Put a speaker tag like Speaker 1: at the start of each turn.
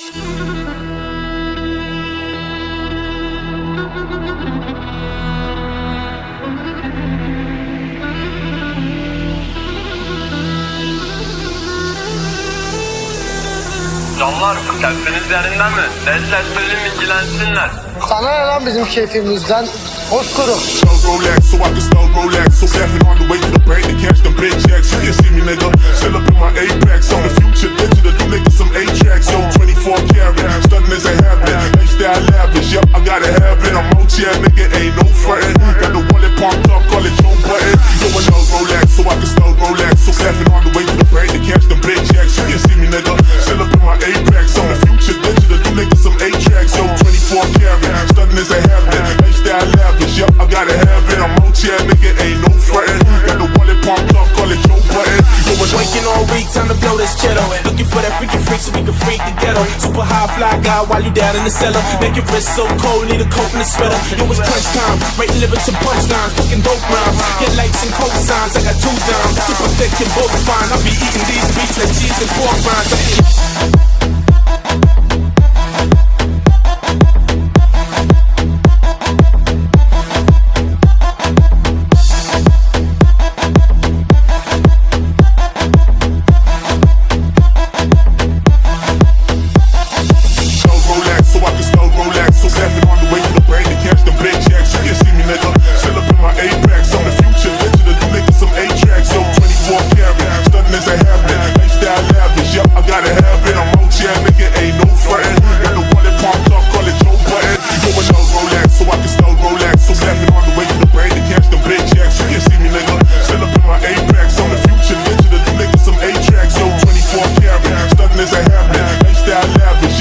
Speaker 1: Canlar, keyfiniz yerinde mi? Ben seslerim ilgilensinler.
Speaker 2: Sana ne lan bizim keyfimizden? Oskuru.
Speaker 3: Rolex, so I can snow Rolex. So laughing on the way to the bank to catch them big checks. You can see me, nigga, still up in my Apex. On the future digital, do niggas some A-tracks. Yo, 24 karat, stunning is a habit. Lifestyle lavish, yep, I gotta have it. I'm out here, nigga, ain't no frontin'. Got the wallet pumped up, call it Joe Button. Yo, I know Rolex, so I can snow Rolex. So laughing on the way to the bank to catch them big checks. You can see me, nigga, still up in my Apex. On the future digital, do niggas some A-tracks. Yo, 24 karat, stunning is a habit. Lifestyle lavish, yep, I gotta have it. I'm out here, nigga, ain't no frontin'. Got the wallet pumped up, call it Joe Button. Yo, I
Speaker 4: Waking all week, time to blow this cheddar. Looking for that freaky freak so we can freak the ghetto. Super high fly guy while you down in the cellar. Make your wrist so cold, need a coat and a sweater. Yo, it's crunch time, writing lyrics and punchlines, fucking dope rhymes. Get likes and cosigns, I got 2 dimes. Super thick and both fine. I'll be eating these beats like cheese and pork rinds.
Speaker 3: is a habit. Lifestyle lavish.